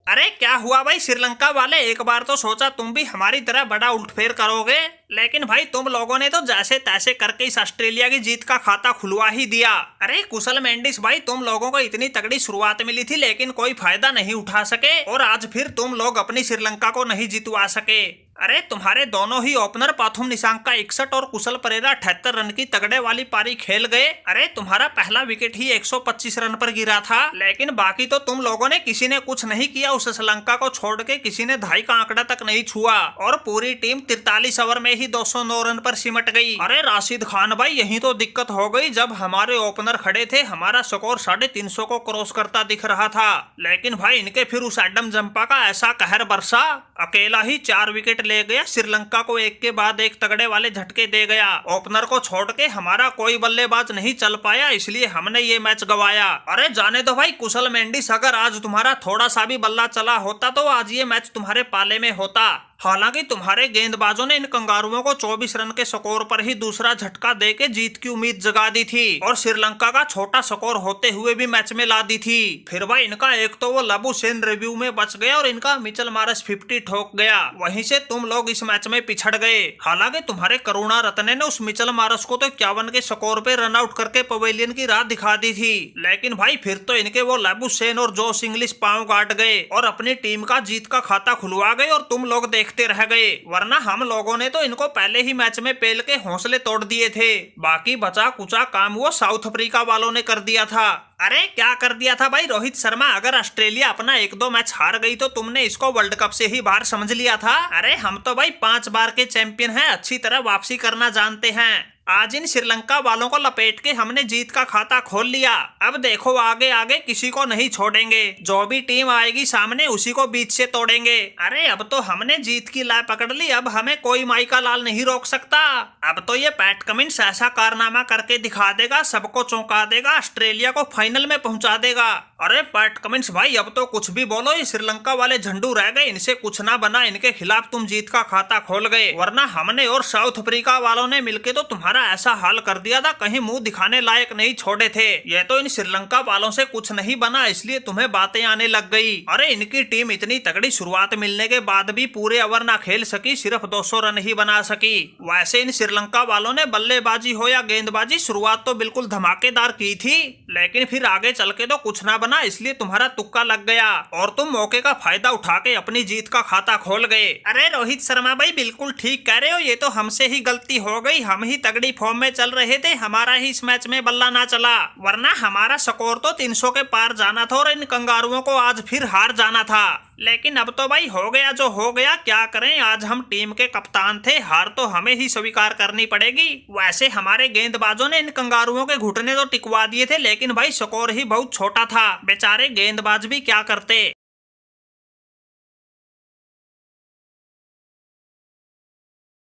अरे क्या हुआ भाई श्रीलंका वाले, एक बार तो सोचा तुम भी हमारी तरह बड़ा उल्टफेर करोगे, लेकिन भाई तुम लोगों ने तो जैसे तैसे करके इस ऑस्ट्रेलिया की जीत का खाता खुलवा ही दिया। अरे कुशल मेंडिस भाई, तुम लोगों को इतनी तगड़ी शुरुआत मिली थी लेकिन कोई फायदा नहीं उठा सके और आज फिर तुम लोग अपनी श्रीलंका को नहीं जितवा सके। अरे तुम्हारे दोनों ही ओपनर पाथुम निशंका 61 और कुशल परेरा 78 रन की तगड़े वाली पारी खेल गए। अरे तुम्हारा पहला विकेट ही 125 रन पर गिरा था, लेकिन बाकी तो तुम लोगों ने किसी ने कुछ नहीं किया। उस श्रीलंका को छोड़ के किसी ने 2.5 का आंकड़ा तक नहीं छुआ और पूरी टीम 43 ओवर में ही 209 रन पर सिमट गई। अरे राशिद खान भाई, यही तो दिक्कत हो गई। जब हमारे ओपनर खड़े थे हमारा स्कोर 350 को क्रॉस करता दिख रहा था, लेकिन भाई इनके फिर उस एडम जंपा का ऐसा कहर बरसा, अकेला ही 4 विकेट ले गया, श्रीलंका को एक के बाद एक तगड़े वाले झटके दे गया। ओपनर को छोड़ के हमारा कोई बल्लेबाज नहीं चल पाया, इसलिए हमने ये मैच गवाया। अरे जाने दो भाई कुशल मेंडिस, अगर आज तुम्हारा थोड़ा सा भी बल्ला चला होता तो आज ये मैच तुम्हारे पाले में होता। हालांकि तुम्हारे गेंदबाजों ने इन कंगारुओं को 24 रन के स्कोर पर ही दूसरा झटका देके जीत की उम्मीद जगा दी थी और श्रीलंका का छोटा स्कोर होते हुए भी मैच में ला दी थी। फिर भाई इनका एक तो वो लबुशेन रिव्यू में बच गया और इनका मिचेल मार्श 50 ठोक गया, वहीं से तुम लोग इस मैच में पिछड़ गए। हालांकि तुम्हारे करुणा रत्ने ने उस मिचेल मार्श को तो 51 के स्कोर पे रन आउट करके पवेलियन की राह दिखा दी थी, लेकिन भाई फिर तो इनके वो लबुशेन और जोश इंग्लिश पांव गाट गए और अपनी टीम का जीत का खाता खुलवा गए और तुम लोग देखते रह गए। वरना हम लोगों ने तो इनको पहले ही मैच में पेल के हौसले तोड़ दिए थे। बाकी बचा कुचा काम वो साउथ अफ्रीका वालों ने कर दिया था। अरे क्या कर दिया था भाई रोहित शर्मा, अगर ऑस्ट्रेलिया अपना 1-2 मैच हार गई तो तुमने इसको वर्ल्ड कप से ही बाहर समझ लिया था। अरे हम तो भाई 5 बार के चैंपियन हैं, अच्छी तरह वापसी करना जानते हैं। आज इन श्रीलंका वालों को लपेट के हमने जीत का खाता खोल लिया। अब देखो आगे आगे किसी को नहीं छोड़ेंगे, जो भी टीम आएगी सामने उसी को बीच से तोड़ेंगे। अरे अब तो हमने जीत की लाई पकड़ ली, अब हमें कोई माइका लाल नहीं रोक सकता। अब तो ये पैट कमिंस ऐसा कारनामा करके दिखा देगा, सबको चौंका देगा, ऑस्ट्रेलिया को फाइनल में पहुंचा देगा। अरे पैट कमिंस भाई, अब तो कुछ भी बोलो, ये श्रीलंका वाले झंडू रह गए, इनसे कुछ ना बना, इनके खिलाफ तुम जीत का खाता खोल गए। वरना हमने और साउथ अफ्रीका वालों ने मिलके तो तुम्हारा ऐसा हाल कर दिया था, कहीं मुंह दिखाने लायक नहीं छोड़े थे। ये तो इन श्रीलंका वालों से कुछ नहीं बना, इसलिए तुम्हें बातें आने लग गई। अरे इनकी टीम इतनी तगड़ी शुरुआत मिलने के बाद भी पूरे ओवर ना खेल सकी, सिर्फ 200 रन ही बना सकी। वैसे इन श्रीलंका वालों ने बल्लेबाजी हो या गेंदबाजी, शुरुआत तो बिल्कुल धमाकेदार की थी, लेकिन फिर आगे चल के तो कुछ ना बना, इसलिए तुम्हारा तुक्का लग गया और तुम मौके का फायदा उठा के अपनी जीत का खाता खोल गए। अरे रोहित शर्मा भाई बिल्कुल ठीक कह रहे हो, ये तो हमसे ही गलती हो गई, हम ही तगड़ी फॉर्म में चल रहे थे, हमारा ही इस मैच में बल्ला ना चला, वरना हमारा स्कोर तो 300 के पार जाना था और इन कंगारुओं को आज फिर हार जाना था। लेकिन अब तो भाई हो गया जो हो गया, क्या करें, आज हम टीम के कप्तान थे, हार तो हमें ही स्वीकार करनी पड़ेगी। वैसे हमारे गेंदबाजों ने इन कंगारुओं के घुटने तो टिकवा दिए थे, लेकिन भाई स्कोर ही बहुत छोटा था, बेचारे गेंदबाज भी क्या करते।